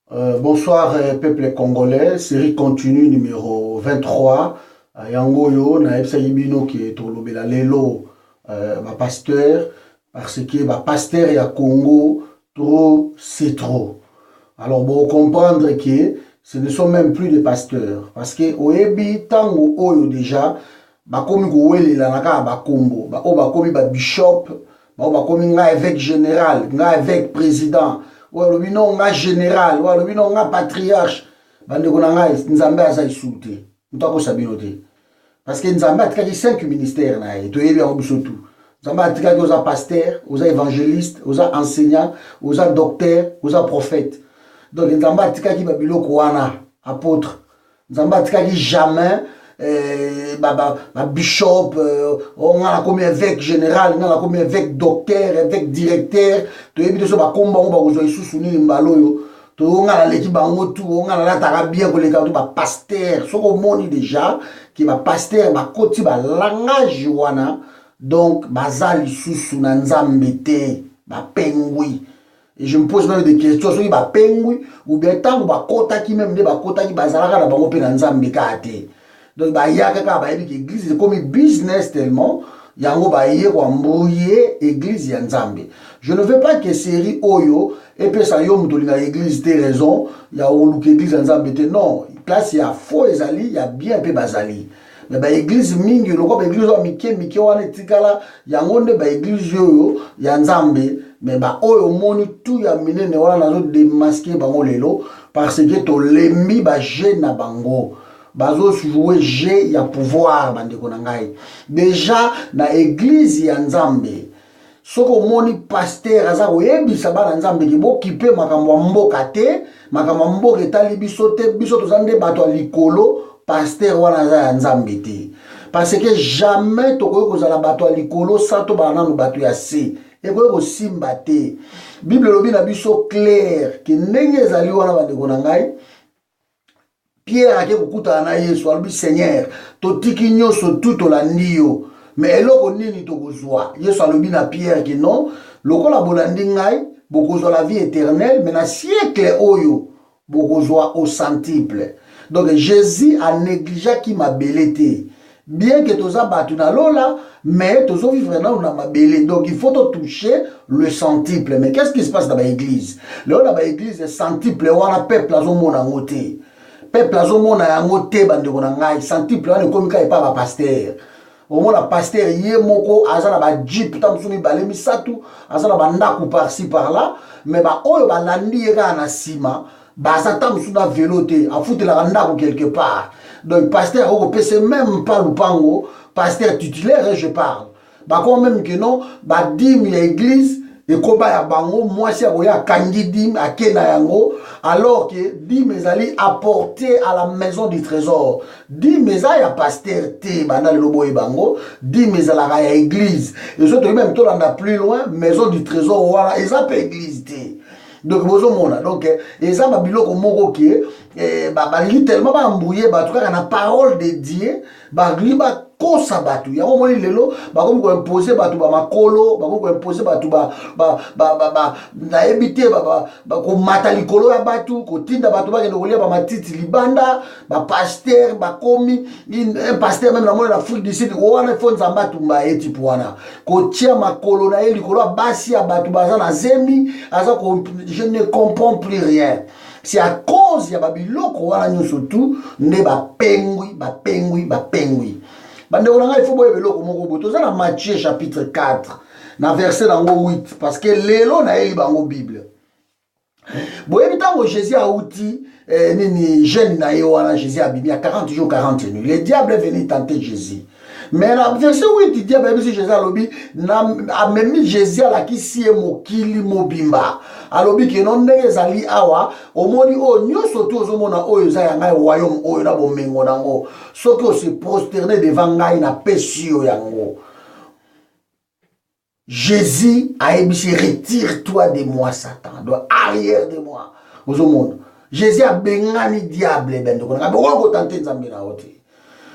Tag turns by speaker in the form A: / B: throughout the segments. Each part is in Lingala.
A: Bonsoir, peuple congolais. Série continue numéro 23. Yangoyo, na Epsa Yibino qui est au Lobela Lelo, ma pasteur, parce que ma pasteur et à Congo, trop, c'est trop. Alors, bon, comprendre que ce ne sont même plus des pasteurs. Parce que, au Ebi, Tango, Oyo déjà, bakomi kowele la naka bakombo, bakomi ba bishop, bakomi nga évêque général, nga évêque président. Ouais, le bino nga général, ouais, le bino nga patriarche. Bande kona nga nzambe aza isuté. Mutako sabinote. Parce que nzambe atikaki 5 ministères na ye. To yebi yango biso tout. Nzambe atikaki oza pasteur, oza évangéliste, oza enseignant, oza docteur, oza prophète. Donc nzambe atikaki ba biloko wana apôtre. Nzambe atikaki jamais bishop, on a comme évêque général, on a comme évêque docteur, évêque directeur, tu es bien sûr ba combat on ba ozo sous ni mbaloyo, tu on a l'équipe bango tout, on a la tarabia ko les gars ba pasteur, so ko moni déjà qui ba pasteur ba koti ba langage wana, donc bazali sous na nzambe te, ba pengui. Et je me pose même des questions sur ba pengui ou bien tant ba kota qui même de ba kota qui bazalaka na bango pe na nzambe ka te. Donc, il y a quelqu'un qui est l'église, c'est comme un business tellement, il y a un mbouye église yanzambe. Je ne veux pas que série Oyo, et puis ça y est, l'église, t'es raison, il y a l'église yanzambe, non, place il y a faux ezali, il y a bien peu bazali. Mais l'église mingi, le quoi l'église wa mike wane tikala, il y a une église yo yanzambe, mais Oyo moni tout ya mine ne wana nazo démasquer bango lelo, parce que to lembi ba na bango. Bazo jouer jeu ya pouvoir bandeko na ngai déjà na église ya nzambe soko moni pasteur aza koyebisa bana nzambe ki bokipe makambo ya mboka te makambo ya mboka etali biso te biso toza nde bato ya likolo pasteur wana aza ya nzambe te parce que jamais tokoki kozala bato ya likolo sa tobala nanu bato ya se ekoki kosimba te bible elobi na biso clair ke ndenge ezali wana bandeko na ngai Pierre a kukuta na Yesu alobi Seigneur totiki nyonso tout tolandi yo mais eloko nini tokozwa Yesu alobi na Pierre que non lokola bolandi ngai bokozwa la vie éternelle mais na siècle oyo bokozwa au centuple. Donc Jésus a négligé qui m'a belete bien que toza batu na lola mais tozo vivre na mabele donc il faut toucher le centuple. Mais qu'est-ce qui se passe dans l'église là dans l'église centuple wana peuple azomona ngote peuple azomona yango te bandeko na ngai centuple wana ekomika epa ba pasteur omona pasteur ye moko aza na ba jeep tamusu mibale misatu aza na bandako par-ci par-là mais ba oyo balandi ye kaka na nsima baza tamusu na vélo te afutelaka ndako quelque part. Donc pasteur okopesa même pas lupango pasteur titulaire je parle bakoma même que non badime ya église ekoba ya bango mwasi akoya kangi dim akena yango alors que dim ezali apporté à la maison du trésor dim eza ya pasteur te banda lelo boye bango dim ezalaka ya église et surtout même tolanda plus loin maison du trésor wana eza pe église te. Donc bozomona donc eza babiloko moko ke balingi tellement bambouye bato kaka na parole de Dieu balingi bakosa bato yango moni lelo bakomi koimpose bato bamakolo bakomi koimpose bato nayebi te komata likolo ya bato kotinda bato bakende kolia bamatiti libanda bapaster bakomi un pasteur même namoni na Afrique du Sud wana ifo nzambe atumba ye tipe wana kotia makolo na ye likolo ya basi ya bato baza na zemi aza je ne comprends plus rien. C'est à cause ya babiloko wana nyonso tout nde bapengwi. Bandeko na ngai il faut boye biloko moko boye toza na Matthieu chapitre 4 na verset nango 8 parce que lelo na yeli bango Bible. Boyebi ntango Jésus auti nini jeune na ye wana Jésus abimi à 40 jours 40 nuits. Le diable est venu tenter Jésus. Mais la verset 8 il dit si Jésus alobi amemi Jésus alakisi ye mokili mobimba alobi ke non ndenge ezali awa omoni oyo nyonso to ozomona oyo eza ya ngai royaume oyo na bomengo nango soki ose prosterner devant ngai na pesi yo yango. Jésus a dit retire-toi de moi Satan donc arrière de moi ozomona Jésus a bengani diable bendo kona boko tenter nzambe na ote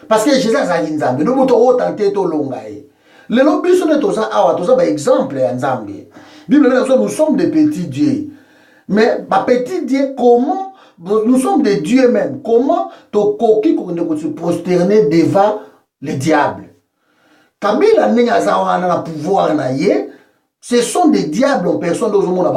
A: parce que Jésus azali nzambe no moto o tenter to longa ye lelo biso ne toza awa toza ba exemple ya nzambe Bible nous sommes des petits dieux Mais ma petite Dieu, comment nous sommes des dieux même. Comment qui se prosterner devant le diable? Kabila n'a pas pouvoir na ye. Ce sont des diables en personne dans le monde.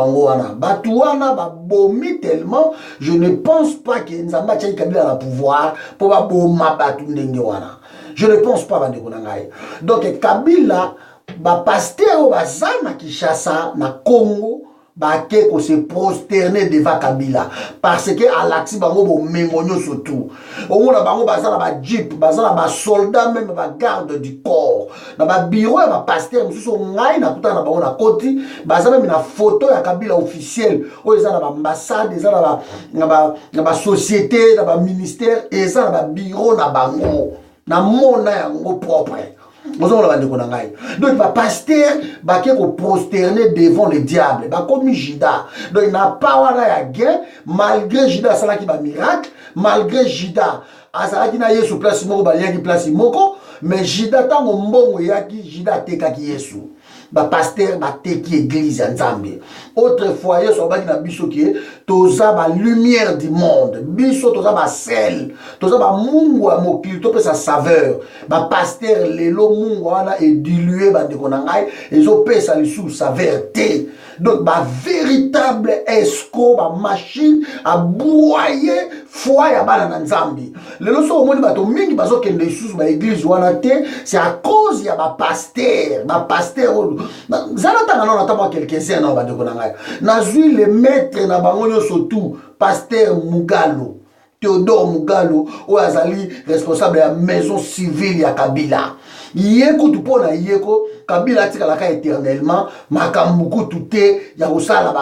A: Batouana, babomi tellement, je ne pense pas que Nzamba Tchai Kabila a le pouvoir pour baboma batu ndengewana. Je ne pense pas bande konangai. Donc Kabila, ba pasteur bazana Kinshasa na Congo, bake ko se prosterner devant Kabila parce que alaxi bango bo memonyo surtout. On a bango bazana ba jeep, bazana ba soldat même ba garde du corps. Na ba bureau ya ba pasteur mususu ngai na kutana bango na koti, bazana même na photo ya Kabila officiel. O ezana ba ambassade, ezana ba société, na ba ministère, ezana ba bureau na bango. Na mona yango propre. Donc, le pasteur va prosterner devant le diable. Comme Jida. Donc, il n'a pas de guerre, malgré Jida, ça qui va miracle, malgré Jida, ça qui n'a pas de place, mais Jida, tant que bon, Jida, teka ki Yesu. Ba pasteur ba teki église en Zambie. Autrefois, il y a biso qui est toza ba lumière du monde. Biso toza ba sel. Toza ba mungu a mokili to pe sa saveur. Ba pasteur lelo mungu wana est dilué ba de konangai et zo pe sa sous sa verté. Donc ba véritable esco ba machine a broyer foi ya bana na Zambie. Lelo so omoni bato mingi bazo kende sous ba église wana te, c'est à cause ya ba pasteur Zalata na nata quelqu'un na ba de konangai. Na zui le maître na bango surtout pasteur Mugalo. Théodore Mugalo ou azali responsable de la maison civile ya Kabila. Yeko tu pona yeko Kabila tika la ka éternellement makambuku tuté ya osala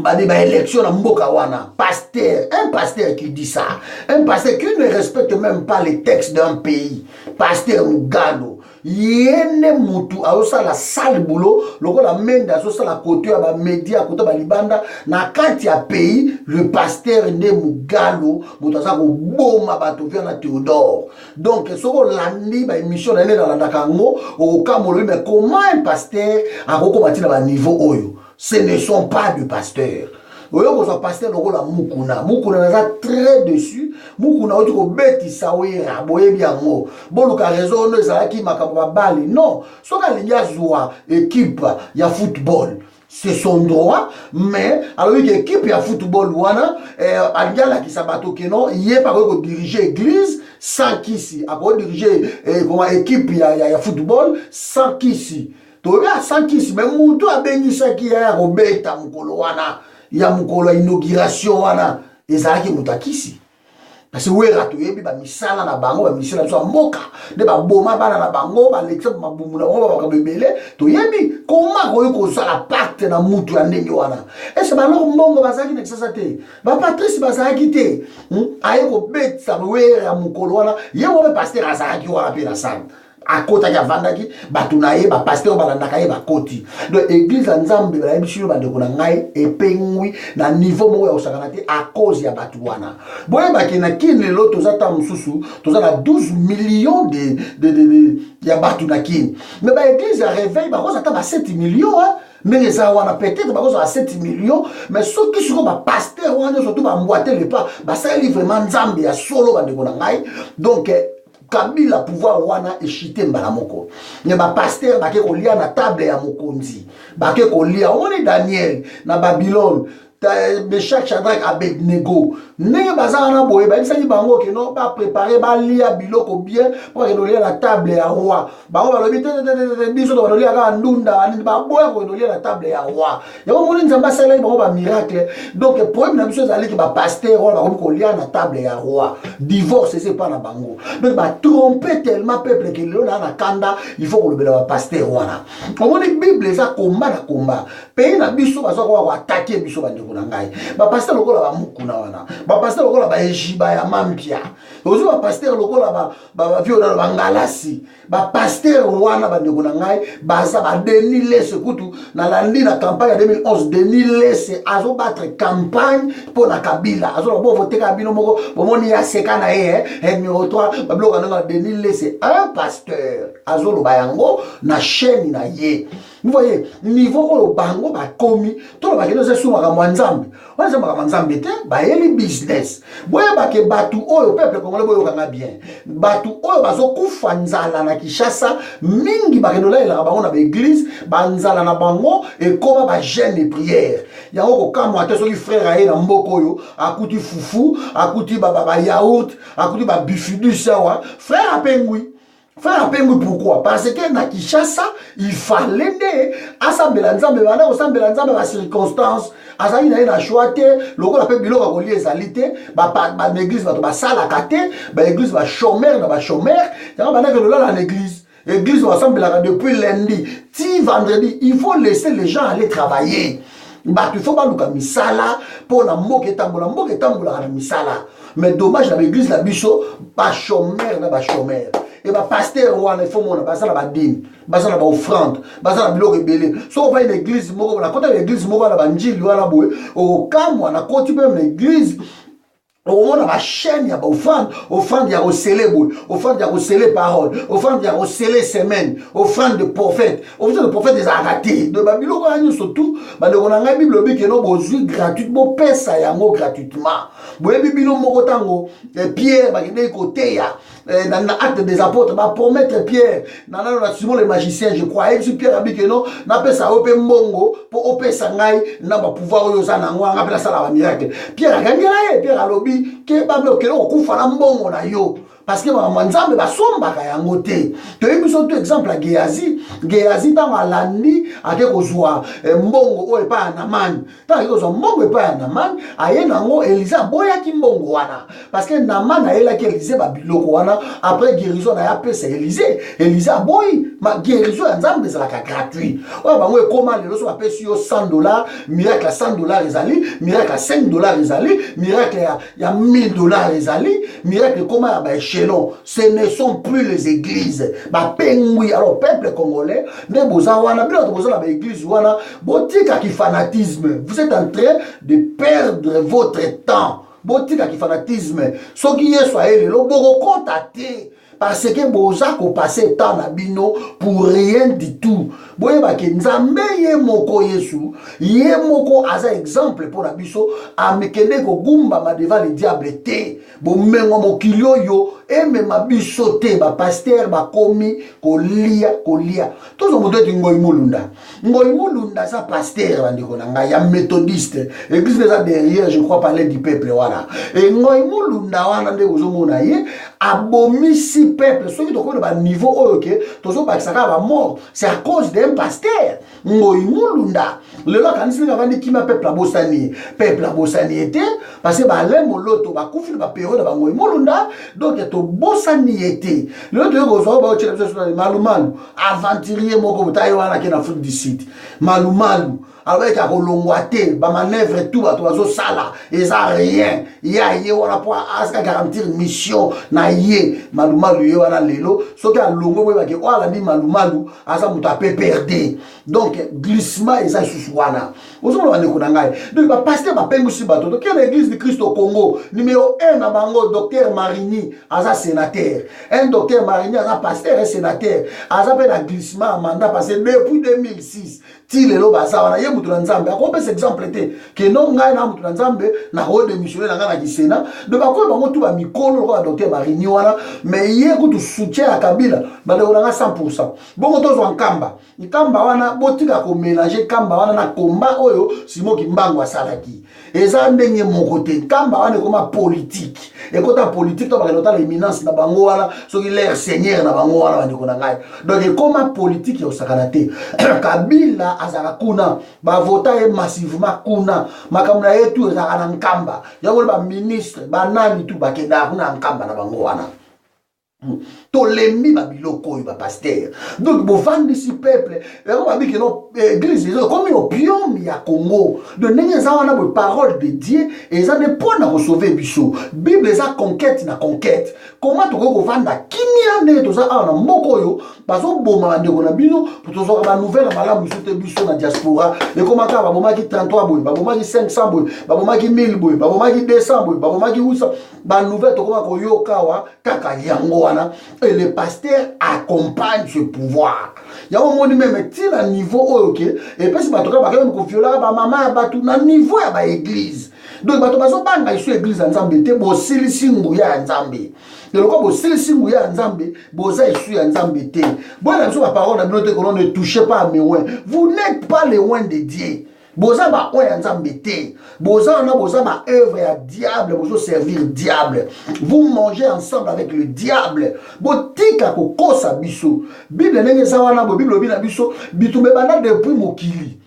A: ba élection na mboka wana. Pasteur, un pasteur qui dit ça, un pasteur qui ne respecte même pas les textes d'un pays. Pasteur Mugalo yene mutu aosa la sale boulot loko la menda aosa la côté ya ba média côté ba libanda na kati ya pays. Le pasteur ne Mugalo mutu asa ko boma bato via na Théodore. Donc soko landi ba émission na ne na ndakango o kamolo. Mais comment un pasteur a ko batina ba niveau oyo? Ce ne sont pas des pasteurs. Oyo ko pasteur loko la mukuna na très dessus. Mukuna oti ko beti sawera boye biango boluka raison no ezalaki makambo bali non soka linya zwa équipe ya football c'est son droit, mais alors que l'équipe ya football wana aliala ki sabato keno yé pas ko diriger église sans kisi a ko diriger comment équipe ya football sans kisi to ya sans kisi même mutu abengisa ki ya robeta mukolo wana ya mukolo inauguration wana ezalaki mutakisi. Parce que oui, ratu yebi ba misala na bango ba misala so moka de ba boma bana na bango ba l'exemple ma bumu na ba ka bebele to yebi comment ko sala pacte na mutu ya ndenge wana. Et c'est ba lo mbongo bazaki na kisasa te ba patrice bazaki te aye ko betsa wera mukolo wana ye wo pasteur azaki wana pe na sana a kota ya vandaki batunaye ba pasteur balandaka ye ba koti. Donc église nzambe ba yebisilo ba ndeko na ngai epengwi na niveau mo ya osakana te à cause ya batu wana. Boye ba kina kine lo tozata mususu tozala 12 millions de ya batu na kine. Mais ba église ya réveil ba kozata ba 7 millions hein. Mais ça wana peut-être ba kozala 7 millions mais ceux qui sont ba pasteur wana surtout ba mboite le pas ba ça vraiment nzambe ya solo ba ndeko na ngai. Donc Kabila pouvoir wana eshite mbala moko. Ne ba pasteur ba ke kolia na table ya mokonzi. Ba ke kolia on est Daniel na Babylone. Meshach, Shadrach, Abednego. Ne bazana boye ba bisaki bango ke no ba préparer ba lia biloko bien pour que lia la table ya roi. Bango ba lobi biso to ba lia ka ndunda ani ba boye ko lia la table ya roi. Ya ko moni nzamba sala bango ba miracle. Donc problème na biso zali ke ba pasteur ba ko lia na table ya roi. Divorce c'est pas na bango. Donc ba tromper tellement peuple que le na kanda, il faut ko le ba pasteur wana. Ko moni Bible za combat na combat. Pays na biso ba zo ko attaquer biso ba ba pasteur lokola ba mukuna wana ba pasteur lokola ba ejiba ya mampia ozo ba pasteur lokola ba viola ba ngalasi ba pasteur wana ba ndeko na ngai baza ba Denis Lesse kutu na landi na campagne ya 2011 Denis Lesse azo battre campagne pour na Kabila azo bo voter Kabila moko bomoni ya sekana numéro 3 ba bloka na Denis Lesse un pasteur azo lo bayango na chaîne na ye. vous voyez niveau oyo bango bakomi to ba kendo se suma ka mwanzambe wana se ba mwanzambe te ba yeli business boye ba ke batu oyo peuple congolais boyo kanga bien batu oyo bazo kufa nzala na Kinshasa mingi ba kendo la bango na ba église ba nzala na bango et koma ba jeûne et prière yango ko kamwa te soki frère aye na mboko oyo akuti fufu akuti ba yaourt akuti ba bifidus wa frère apengui. Frère Apengui, pourquoi? Parce que na Kinshasa, il fallait assembler nzambe bana osambela nzambe ba circonstance azali na na choite loko la pe biloko ko lié salité ba l'église ba sala kate ba église ba chômeur na ba chômeur ya bana que là na l'église l'église va assembler depuis lundi ti vendredi il faut laisser les gens aller travailler bah il faut pas luka misala pour na mboka etambola na misala mais dommage na l'église la biso ba chômeur na ba chômeur. Et bah pasteur wana il faut mona basa na ba dîme basa na ba offrande basa na biloko ebele so va une église moko na kota l'église moko na banjili wana boye o kamwa na koti même l'église on a ma chaîne ya ba offrande ya célébrer offrande ya célébrer parole offrande ya célébrer semaine offrande de prophète offrande de prophète des aratés de babilo ko anyo surtout ba de konanga bible bi ke no bozui gratuitement pesa yango gratuitement boye bibino moko tango Pierre ba kende côté ya dans l'acte des apôtres va promettre Pierre dans Simon le magicien je crois et si Pierre a dit que non na pesa ope mbongo pour opesa ngai na ba pouvoir yo za na ngwa ngapela sala ba miracle Pierre a gagné Pierre a lobby que Pablo que on kufa na mbongo na yo parce que manzambe basombaka yango te toyebi so tout exemple à Gehazi tango alandi ake kozwa mbongo oyo epai ya Namani tango ake kozwa mbongo epai ya Namani aye nango Élisée aboyaki mbongo wana parce que Namani ayelaki Élisée babiloko wana après guérison na ya pesa Élisée aboyi ma guérison ya Nzambe ezalaka gratuit oyo bango ekoma lelo so bapesi yo $100 miracle ya $100 ezali miracle ya $5 ezali miracle ya $1000 ezali miracle ekoma ya baéchelon. Ce ne sont plus les églises. Ba pengui alors peuple congolais ne boza wana bila boza la église wana botika ki fanatisme. Vous êtes en train de perdre votre temps. Botika ki fanatisme. Soki yeso aele lo boko contacter parce que boza ko passer temps na bino pour rien du tout. Boye ba ke nzambe ye moko yesu ye moko aza exemple pour na biso amekende ko gumba ma devant le diable te bo mengo mokilio yo eme ma biso te ba pasteur ba komi kolia tozo moto eti ngoyi mulunda sa pasteur bandiko na ngai ya méthodiste église des derrière je crois parler du peuple wana et ngoyi mulunda wana nde bozo mona ye abomisi peuple soki to ko ba niveau oyo ke tozo ba saka ba mort c'est à cause d'un pasteur ngoyi mulunda lelo kanisi nga vandi kima peuple abosani était parce que ba lemo loto ba kufi ba période ba ngoyi mulunda donc to bosani était lelo to ko ba ochela biso malumalu aventurier moko botayi wana ke na Afrique du Sud malumalu avec la kolongwate ba manœuvre tout ba to sala et ça rien ya ye wana pour aska garantir mission na ye malumalu ye wana lelo soki alongo boye ba ke wala ni malumalu asa muta pe perdre donc glissement et ça suswana ozomo bande ko ngai donc ba pasteur ba pengusi bato to quelle église de Christ au Congo numéro 1 na bango docteur Marigny asa sénateur un docteur Marigny asa pasteur et sénateur asa pe na glissement mandat passé depuis 2006 ti lelo basa wana ye mutu na nzambe akope cet exemple te que non ngai na mutu na nzambe na ko démissionner na ngana kisena de ba ko bango tu ba mikolo ko docteur Marigny wana mais ye ko tu soutien à Kabila ba de ona 100% bongo tozo nkamba wana botika ko mélanger kamba wana na combat oyo Simon Kimbangu asalaki eza ndenge moko te kamba wana koma politique et kota politique to ba nota l'éminence na bango wana soki l'air seigneur na bango wana bandiko na ngai donc koma politique ya osakana te Kabila azaka kuna ba vota e massivement kuna makamna yetu ezaka na nkamba yango ba ministre ba nani tu bakenda kuna nkamba na bango wana tolembi ba biloko ba pasteur donc bo vendre si peuple ko ba biki no église comme opium ya Congo de ndenge za wana bo parole de Dieu et ça ne peut na sauver biso bible za conquête na conquête comment to ko vanda kimia ne to za na moko yo bazo boma ndeko na bino pour to zo ba nouvelle malamu soute biso na diaspora et comment ka ba boma ki 33 boy ba boma ki 500 boy ba boma ki 1000 boy ba boma ki 200 boy ba boma ki 800 ba nouvelle to ko yoka wa kaka yango wana, et les pasteurs accompagnent ce pouvoir. Il y a un moment même à niveau ok, et puis si tu as même violer maman batu na niveau ya ba église. Donc bato bazo banga isu église nzambe te bo silisi nguya nzambe. De loko bo silisi nguya nzambe, boza isu ya nzambe te. Bon la so ba parole na binote qu'on ne touchez pas à mes oins. Vous n'êtes pas les oins de Dieu. Boza ba oya nzambe te. Boza na boza ba œuvre ya diable, bozo servir diable. Vous mangez ensemble avec le diable. Botika ko kosa biso. Bible nenge za wana bo Bible bina biso bitumbe bana depuis mokili.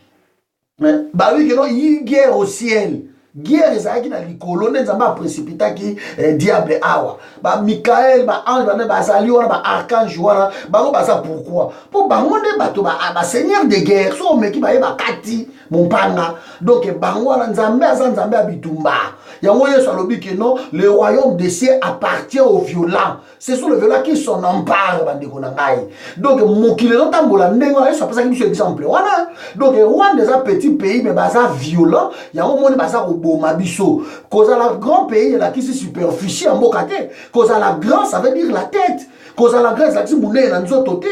A: Bah oui que non, il y a guerre au ciel. Guerre ezalaki na likolo nde nzambe aprécipitaki diable awa. Ba Michael, ba ange, ba bazali wana, ba archange wana, bango baza pourquoi? Pour bango nde bato ba seigneur de guerre, so meki ba yeba kati mompanga. Donc bango wana nzambe aza nzambe abitumba. Yango yeso alobi que non, le royaume des cieux appartient aux violents. Ce sont les violents qui s'en emparent bandeko na ngai. Donc mokili zotambola ndenge yeso apesaki biso exemple wana. Donc Rwanda des petits pays mais baza violent, yango moni baza boma biso. Cause à la grand pays la qui se superficie en bokate. Cause à la grand ça veut dire la tête. Cause à la grand ça dit mouné na nzoto te.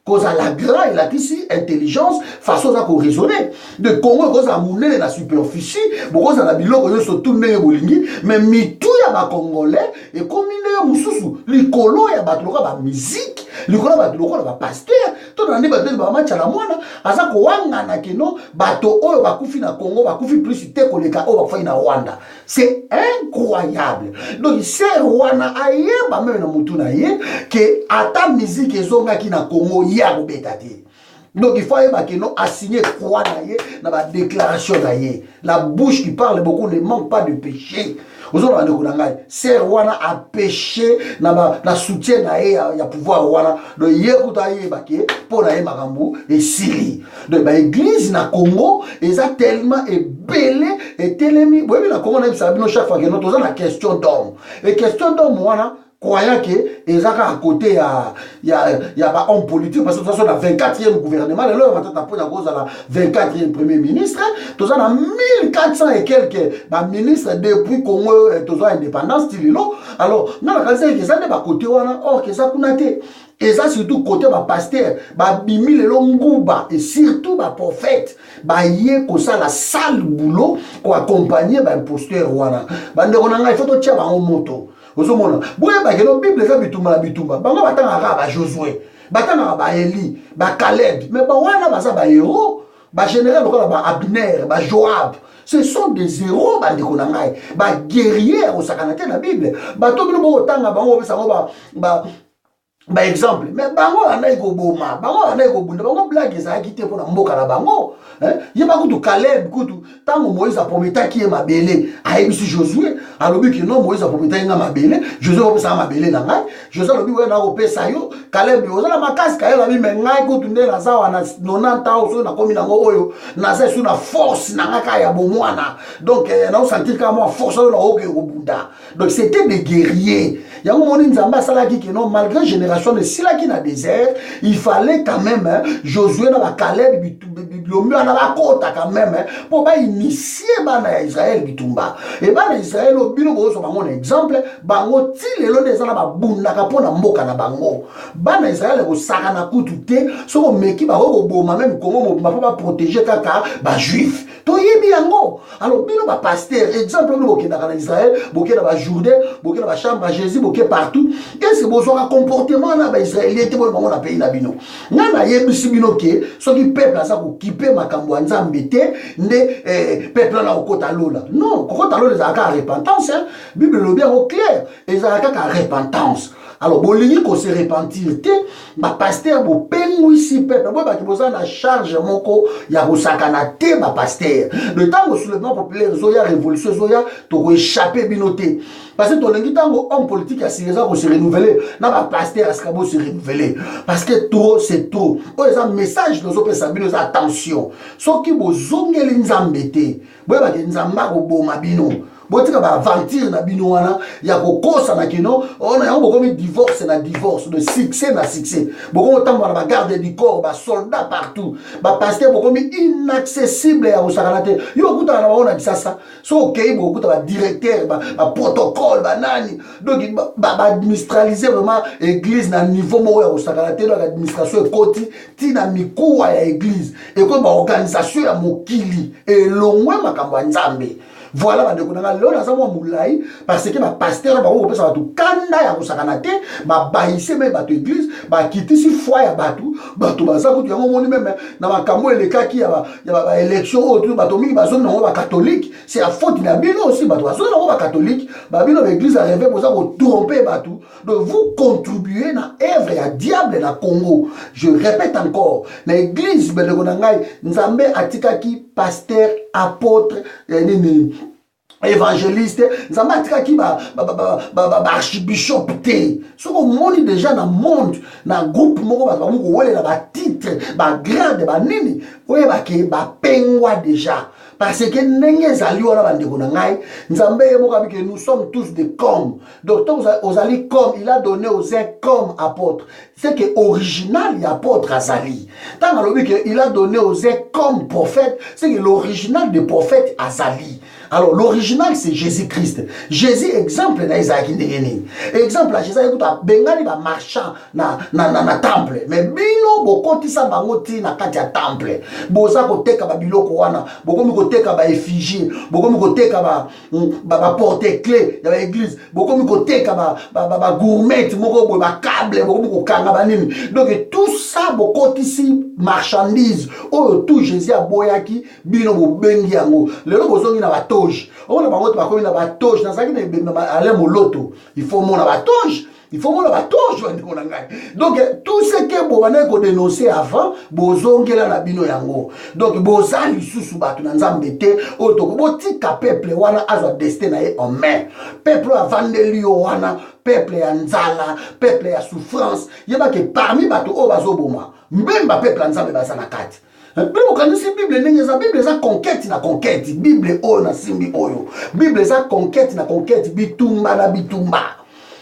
A: Cause à la grand il a ici intelligence façon ça qu'on raisonner. De Congo cause à mouné na superficie, cause à la biloko yo so tourner bolingi, mais mitou ya ba congolais et comme ine mususu, likolo ya ba loka ba musique, likolo ba loka ba pasteur, to na ndi ba ba match la mwana, aza ko wanga na keno bato oyo ba kufi na Congo ba kufi plus te koleka o ba kufi na Rwanda. C'est incroyable. Donc c'est wana ayeba même na mutu na ye que ata musique ezonga ki na Congo ya bobeta te. Donc il faut assigner quoi dans la déclaration. La bouche qui parle beaucoup ne manque pas de péché. C'est Rwanda a péché dans la soutien il y a pouvoir Rwanda. Donc il pour la marambu et Syrie. Donc l'église na Congo est tellement belé et tellement. Vous voyez la Congo on a chaque fois que nous avons la question d'homme. Et question d'homme Rwanda croyant que ils à côté il y a homme politique parce que de toute façon la 24e gouvernement là on va à cause de la 24e premier ministre tout ça dans 1400 et quelques ministres depuis Congo tout ça indépendance tililo alors dans la case que ça n'est pas côté wana or que ça kunate et ça surtout côté ba pasteur ba bimi le longuba et surtout ba prophète ba yé ko ça la sale boulot ko accompagner ba imposteur wana bande konanga il faut to tia ba moto. Vous savez, la Bible est bitumba. Bango batanga ba Josué, batanga ba Eli, ba Caleb, mais ba wana baza ba héros, ba général ba Abner, ba Joab. Ce sont des héros bandeko na ngai, ba guerriers au sakanate na Bible. Ba to bino bo tanga bango besango ba exemple, mais bango anayi ko boma, bango anayi ko bunda, bango blague za kité pour na mboka na bango. Il y a beaucoup de Caleb, tant Moïse a promis qui est ma belle, a émis Josué, alors que non, Moïse a promis qui est ma belle, Josué a promis ma belle, Josué a promis na opé sayo, Caleb a la makas, Caleb a mis mengai, kotunde la zawa na 90 ans, na komi na oyo, na sa sur la force, na ngaka ya bomwana, donc na senti comme moi force na oke obunda, donc c'était des guerriers. Il y a un moment Nzamba salaki que non, malgré génération de sila qui na désert, il fallait quand même Josué na ba Caleb bitumba na ba kota quand même pour ba initier bana Israël bitumba. Et bana Israël au bino bozo bango exemple, bango ti lelo des na ba bunda ka pona mboka na bango. Bana Israël ko saka na kutute so meki ba ko boma même Congo ba pas protéger kaka ba juif. To yebi yango. Alors bino ba pasteur exemple no bokenda na Israël, bokenda ba Jourdain, bokenda ba chambre à Jésus, bokenda partout. Et c'est besoin comportement na ba Israélien te bon bango na pays na bino. Ngana yebi bino ke so ki peuple asa ko kipe makambo nzambe te nde peuple na okota lola. Non, okota lola za ka repentance hein. Bible le bien au clair, et za ka repentance. Alors bolingi ko se repentir te ba pasteur bo pengu ici peuple bo ba ki boza na charge moko ya kosakana te ba pasteur. Le temps au soulèvement populaire zoya révolution zoya to ko échapper binoté. Parce que ton tango homme politique a sérieusement pour se renouveler, n'a pas pasteur à ce qu'il se renouveler. Parce que trop c'est trop. Oh, ils ont un message nous opé sabino attention. Ce qui vous zongeli nzambete. Boy ba nzamba ko boma bino. botika ba aventure na bino wana ya kokosa na kino ona yango bokomi divorce na divorce, de succès na succès, bokomi otambola na bagarde du corps, basoldat partout, bapaster bokomi inaccessible ya kosakana te. Yo okutaka na baona kisasa so okei bokuta badirecteur baprotocole banani, donc baadministralize vraiment église na niveau moko ya kosakana te. Donc administration ekoti tina mikuwa ya église ekoyi baorganisation ya mokili elongwe makambo ya nzambe. Voilà bandeko nanga lelo naza mwa mulai parce que bapasteur bango kopesa bato kanda ya kosakana te, babayise me bato église bakitisi foi ya bato baza kutu yango moni meme na makambo elekaki ya baélection oyo bato mingi bazongi nango bakatholike. C'est la faute na bino aussi, bato bazongi nango bakatholike babino baéglise arrêve boza kotrompe bato. Donc vous contribuez na œuvre ya diable na Congo. Je répète encore, na église bandeko nangai nzambe atikaki pasteur, apôtre, évangéliste, nzambe atikaki archibishop te. Soko moni déjà na monde na groupe moko bato bamoko welela ba titre ba grade ba nini oye bake ba pengwa déjà. Parce que ndenge zali wana bandeko na ngai nzambe ye moko abike nous sommes tous des comme. Donc aux ali comme il a donné aux uns comme apôtres. C'est que original y apôtre azali. Tant alobi que il a donné aux uns comme prophète, c'est que l'original des prophètes azali. Alors l'original c'est Jésus-Christ. Jésus exemple na Isaac ndengeni. Exemple à Jésus écoute bengani ba marchand na temple. Mais bino bokotisa bango ti na kati ya temple. Boza koteka ba biloko wana, bokomi koteka ba effigie, bokomi koteka ba porte clé ya ba église, bokomi koteka ba gourmet moko bo ba câble, bokomi kokanga ba nini. Donc tout ça bokotisi marchandise. Oh tout Jésus aboyaki bino bo bengi yango. Lelo bozongi na bato on a pas comme la batoge dans ça qui aller moloto il faut mon batoge donc tout ce que bobana ko dénoncer avant bozongela na bino yango donc bozali susu batu na nzambe te oto botika peuple wana azwa destin na ye en main peuple avandeli wana peuple ya nzala peuple ya souffrance yeba que parmi batu o bazoboma mbemba peuple nzambe bazana kati. Bible kanisi Bible nengeza Bible za conquête na conquête Bible oyo na simbi oyo Bible za conquête na conquête bitumba na bitumba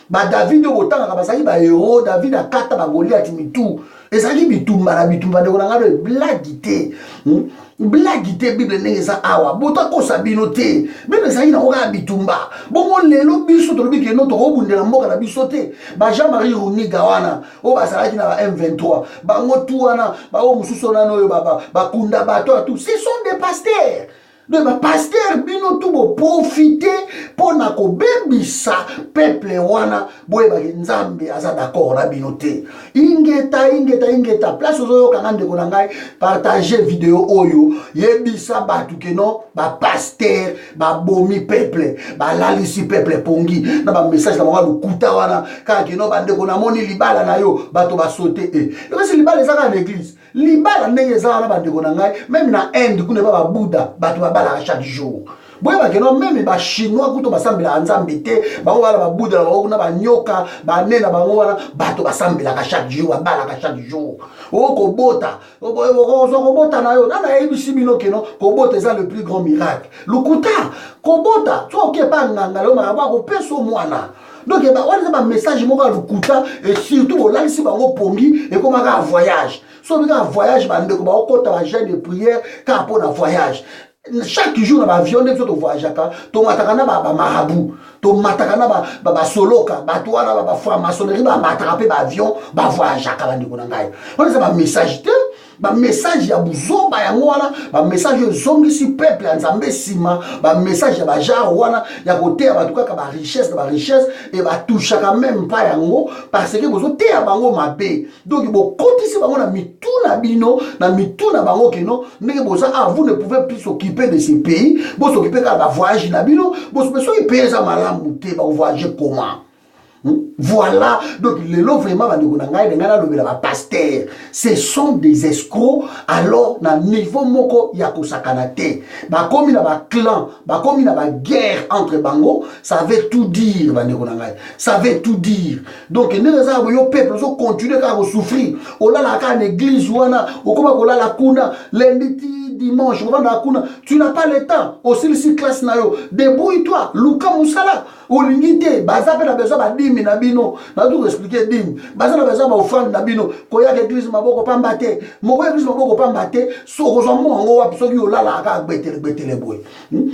A: ba David obotanga kabasaki ba héros David akata ba Goliath mitu ezali bitumba na bitumba ndeko ngalo blagité blagité Bible nengeza awa bota ko sabino te Bible zali na oka bitumba bongo lelo biso to biki no to obundela mboka na biso te ba Jean-Marie Runiga wana o basalaki na ba M23 bango tu wana ba o mususu na no ba kunda bato tout ce sont des pasteurs. Donc, pasteur bino tout bo profiter pour na ko bebisa peuple wana boye ba nzambe aza d'accord na bino te ingeta place ozo kanga ndeko na ngai partager vidéo oyo yebisa batu ke non ba pasteur ba bomi peuple ba lalisi peuple pongi na ba message na bango lukuta wana ka ke non ba ndeko na moni libala na yo bato ba sauter donc c'est libala ezaka na église libala ndenge ezaka na ba ndeko na ngai même na Inde kuna ba Bouddha bato à chaque jour. Boye ba keno même ba chinois kuto basambela nzambe te bango bala ba Bouddha bango na ba nyoka ba nena bango wana bato basambela ka chaque jour bala ka chaque jour ko bota ko bota na yo na ebisi bino keno ko bota c'est le plus grand miracle lukuta ko bota to ke pa nganga lo ma ba ko peso mwana. Donc on a un message mo ka lukuta et surtout on lalisi bango pongi et comme un voyage so un voyage bande ko ba okota ba jeûne de prière ka pour un voyage. Chaque jour na ba avion de to voyage ka to matakana ba marabout to matakana ba soloka ba to wana ba franc-maçonnerie ba matraper ba avion ba voyage ka bandi ko ngai on a un message te ba message ya buzomba ya wana ba message zongi si peuple ya nzambe sima ba message ya ba jar wana ya côté ya batuka ka ba richesse et ba toucha quand même pas yango parce que bozo te ya bango mabe donc bo kotisi bango na mituna bino na mituna bango keno ndenge boza vous ne pouvez plus s'occuper de ces pays bo s'occuper ka ba voyage na bino bo so payer ça malamu te ba voyager comment. Voilà, donc les lots vraiment pasteur, ce sont des escrocs. Alors, na niveau moko yako sakanate, ba komi na ba clan, ba komi na ba guerre entre bango, ça veut tout dire, ça veut tout dire. Donc, ne peuple so continue à souffrir. Ola la ka église wana, okoma kola la kuna, lundi dimanche, tu n'as pas le temps. Aussi, si classe nayo, débrouille-toi. Luka Moussala, Olingite, Baza pe na besoin ba dimi na bino. Na tout expliquer dimi. Baza na besoin ba offrande na bino. Koya église maboko pambate. Moko église maboko pambate. So rozomo ngo wa biso ki olala ka betele boy.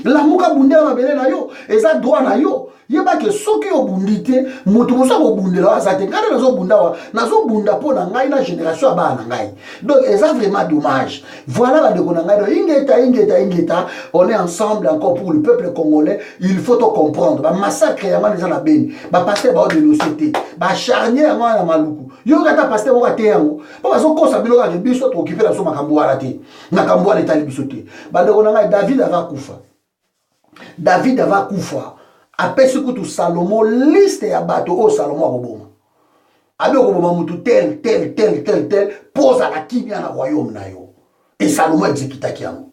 A: La muka bundela mabele na yo. Eza droit na yo. Yeba ke soki obundite, moto mosa ko bundela wa zate. Ngana nazo bunda wa, nazo bunda po na ngai na génération ba na ngai. Donc eza vraiment dommage. Voilà ba ndeko na ngai do ingeta, on est ensemble encore pour le peuple congolais. Il faut te comprendre. Ba massacre ya ngana za na beni. Ba pasteur ba dénoncer. Ba charnier ngana na maluku. Yo kata pasteur mo kate yango. Ba bazo kosa bilo ka biso to occuper la so makambo wala te. Makambo wala etali biso te. Ba ndeko na ngai David ava kufa. David ava kufa. Après ce que tout Salomon liste ya bato au Salomon akoboma. Abi okoboma mutu tel pose à la kimia na royaume na yo. Et Salomon exécuta kiango.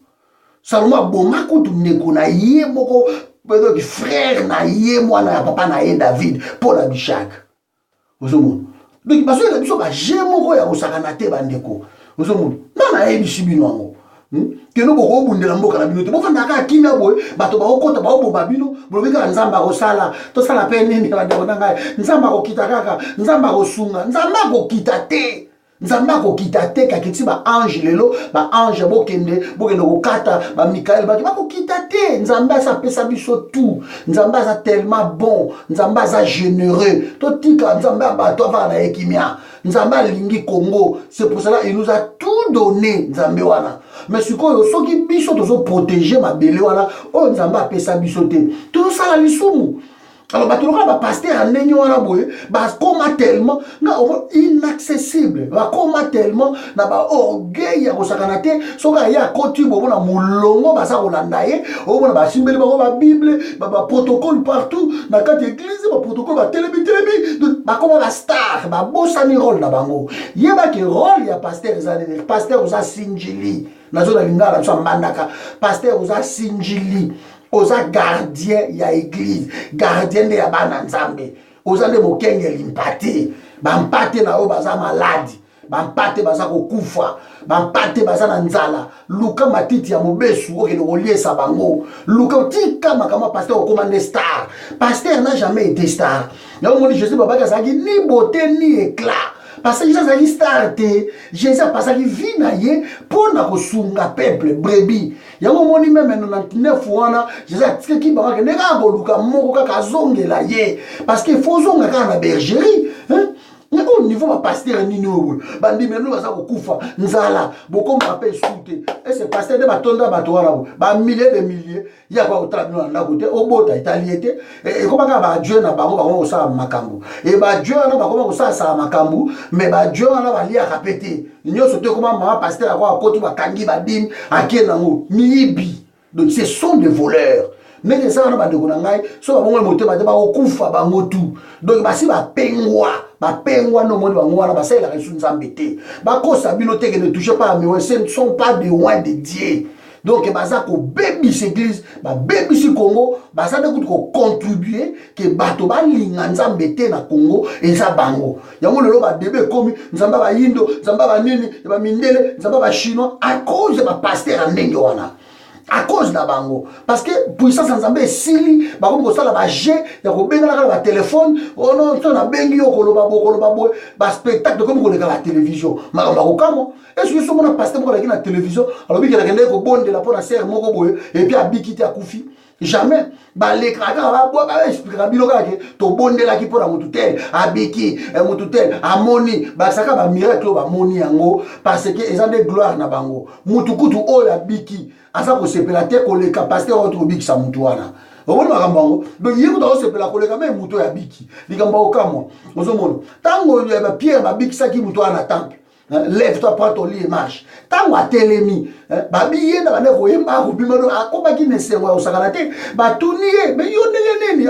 A: Salomon boma kutu ndeko na ye moko peut-être frère na ye mwana ya papa na ye David pour Abishag. Ozomona. Donc parce que biso ba jemoko ya kosakana te bandeko. Ozomona. Na ye bishibino ngo. Que nous avons besoin de l'amboka na bino te bofanda ka kimia boy bato ba okota ba obo babino bolobika nzamba ko sala to sala pe nini ba de nanga nzamba ko kita kaka nzamba ko sunga nzamba ko kita te ka kiti ba ange lelo ba ange bokende ko kata ba Michael ba ko kita te nzamba sa pesa biso tout nzamba sa tellement bon nzamba sa généreux to tika nzamba ba to va na ekimia nzamba lingi Congo c'est pour cela il nous a tout donné nzambe wana. Mais ce que qui biso tozo protéger ma belle wana o nzamba pesa biso te to sala lisumu. Alors ba toloka ba pasteur andenge wana boye ba koma tellement na inaccessible ba koma tellement na ba orgueil ya kosakana te soka ya koti bo na mulongo ba sa kolanda ye o bona ba simbeli ba Bible ba protocole partout na kati église ba protocole ba télébi ba koma ba star ba bosani rôle na bango yeba ke rôle ya pasteur ezalele pasteur oza sinjili nazo na lingala so mandaka pasteur oza sinjili oza gardien ya église gardien de ya bana nzambe oza nde mokenge limpate bampate na yo baza maladi bampate baza kokufa bampate baza na nzala luka matiti ya mobesu okende koliesa bango luka tika makambo pasteur okoma nde star pasteur n'a jamais été star yango moni Jésus babaki azalaki ni beauté ni éclat. Parce que Jésus a starté, Jésus a passé vie na ye pour na kosunga peuple brebis. Yango moni même 99 wana Jésus a tika ki banga neka boluka moko kaka zongela ye parce que faut zonga ka na bergerie, hein? Au niveau de pasteur nino bandi menu baza kokufa nzala boko mapé soute et ce pasteur de batonda batwara ba milliers de milliers ya kwa utabino na côté obota italiete et comment ba Dieu na bango bango sa makambu et ba Dieu na ba comment sa makambu mais ba Dieu na ba lia kapete nyo sote comment mama pasteur akwa koti ba kangi ba dim akena ngo miibi. Donc ce sont des voleurs. Mais que ça na ba de konangai so ba bongo moté ba okufa bango tout. Donc ba si ba pengwa no moni bango wana ba sa la resu nzambe te. Ba kosa bino te que ne touchez pas mais ce ne sont pas des rois de Dieu. Donc baza ko baby église ba baby si Congo baza de ko contribuer que bato ba linga nzambe te na Congo eza bango. Yango lelo ba debe komi nzamba ba yindo nzamba ba nini ba mindele nzamba ba chinois à cause de ba pasteur ndenge wana. À cause de bango parce que puissance nzambe sili ba ko sala ba jet ya ko benga na ba téléphone oh non so na bengi yo koloba bo ba spectacle comme ko la télévision ma ba ko kamo est-ce que so mona pasteur mo la télévision alors bi ke la kende ko bonde la pona serre moko boye et puis abikiti akufi jamais ba l'écran ba bo ba expliquer bilo kake to bonde la ki pona mutu tel abiki mutu tel amoni ba saka ba miracle ba moni yango parce que ils ont des gloires na bango mutu kutu o ya biki asa ko sepela te ko le capacité autre biki sa mutu wana obona makambo donc yeko to sepela ko le ka même mutu ya biki likambo okamo ozomona tango ya ba pierre ba biki sa ki mutu wana temple. Lève-toi, prends ton lit et marche. Tant que tu es l'ennemi, babiye na bane ko yemba ko bimano akoba ki nesengo ya sakalate ba tuniye mais yo nene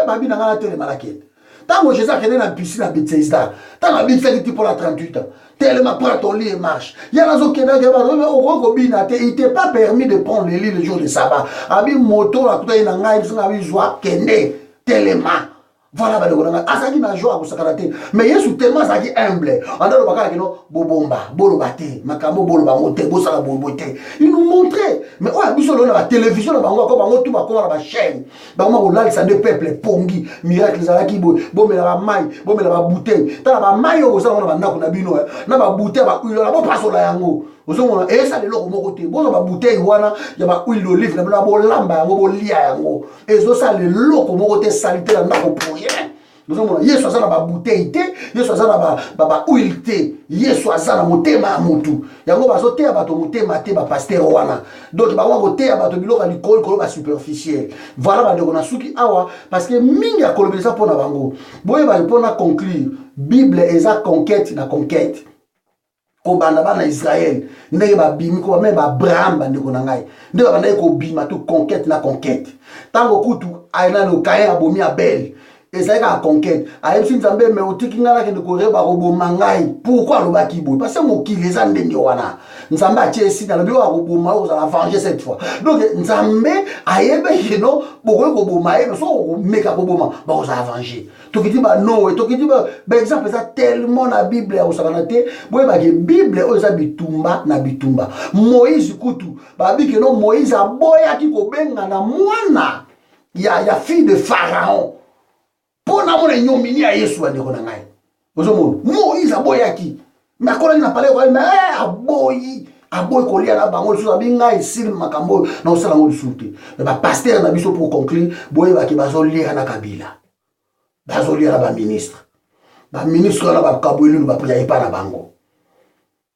A: babi na ngala tele malakete. Tant que Jésus kene na piscine à Bethesda, tant que Bethesda qui pour la 38 ans. Tellement prends ton lit et marche. Il y a des kena ke ba o bina te il t'est pas permis de prendre le lit le jour de sabbat. Abi moto la kuta ina ngai singa bi joie kende tellement Voilà, azaki na joie ko sakarate. Mais Yesu tellement azaki humble. Andalo bakala kino bobomba, bolo bate, makambo bolo bangote, bosala bobote. Il nous montrait. Mais ouais, biso na la télévision na bango ko bango tout ba ko na ba chaîne. Bango ko lal sa de peuple pongi, miracle zalaki bomela ba mai, bomela ba bouteille. Ta ba mai o ça na ba ndako na bino, na ba bouteille ba uyo na ba pasola yango. Ozomona esa le loko moko te. Bozo ba bouteille wana ya ba huile d'olive na ba lamba yango bo lia yango. Ezo sa le loko moko te salité na ndako pour rien. Ozomona Yesu azana ba bouteille te, Yesu azana ba huile te. Yesu azana motema ya mutu. Yango bazo te bato motema te ba pasteur wana. Donc ba wango te bato biloko likolo kolo ba superficiel. Voilà ba ndeko na suki awa parce que mingi ya kolobesa pona bango. Boye ba pona conclure Bible eza conquête na conquête. Kobanda bana Israël ndenge babimi ko même Abraham bandeko na ngai ndenge banda ko bima to conquête na conquête tango kutu aina no kaya abomi Abel ezalaka la conquête ayebisi nzambe me otiki ngala ke ndeko reba roboma ngai pourquoi lobaki boy parce que mokili eza ndenge wana nzambe atie esi na lobi wa roboma o za venger cette fois donc nzambe ayebe kino boko ko boma ebe so ko meka ko boma ba o za venger tokiti ba no tokiti ba exemple ça tellement na Bible ya osakana te boye ba ke Bible o za bitumba na bitumba Moïse kutu ba bi ke no Moïse aboya ki ko benga na mwana ya fille de Pharaon pour na mona nyomini ya Yesu ande ko na ngai ozomona Moïse aboyaki mais akola na parler ko mais aboy ko lia na bango so abinga isil makambo na osala ngo lisuté mais ba pasteur na biso pour conclure boye ba ki bazolia na Kabila bazolia na ba ministre na ba kabwelu ba priya epa na bango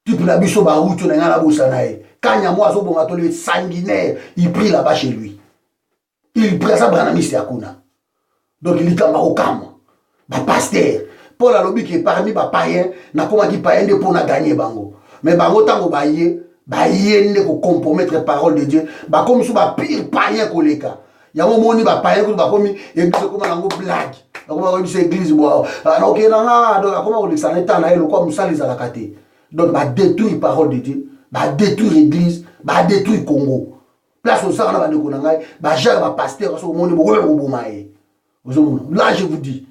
A: type na biso ba utu na ngala bosa na e kanya moi zo bonga to le sanguinaire il prie là-bas chez lui il prie ça brana misi akuna. Donc il y a un pasteur. Paul a lobby qui est parmi les païens, n'a pas qui païen pour gagner bango. Mais bango tango baye ne ko compromettre la parole de Dieu. Ba comme sous ba pire païen ko leka. Ya mo moni ba païen ko ba komi église ko mango blague. Ba ko ba église bo. Na ok na donc comment on dit ça l'état na elo ko musali za la kate. Donc ba détruire parole de Dieu, ba détruire église, ba détruire Congo. Place au ça na ba de ko na ngai, ba jare ba pasteur so moni bo ko maé. Là, je vous dis.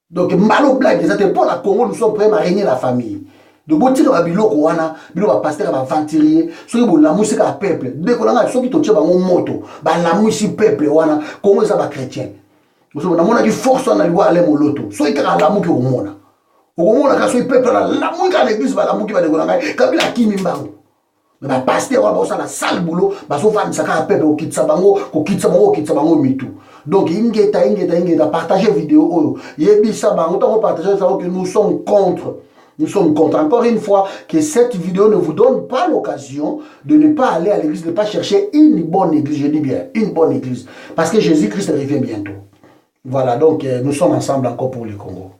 A: Donc, malo blague, ça pour la Congo, nous sommes prêts à régner la famille. Donc, si vous avez un pasteur, un venturier, si vous avez la musique à peuple, dès que vous avez un moto, la musique peuple, comment ça va chrétien? Vous avez une force à aller au loto. Si vous avez la musique au monde, au moment où vous peuple, la musique à l'église, la musique à l'église, quand vous avez qui mimbango. Mais pasteur va na sale boulot ba so fa misaka peuple ko kitsa bango mitu donc ingeta partager vidéo oyo yebisa bango to partager ça que nous sommes contre encore une fois que cette vidéo ne vous donne pas l'occasion de ne pas aller à l'église, de ne pas chercher une bonne église, je dis bien une bonne église parce que Jésus-Christ revient bientôt. Voilà, donc nous sommes ensemble encore pour le Congo.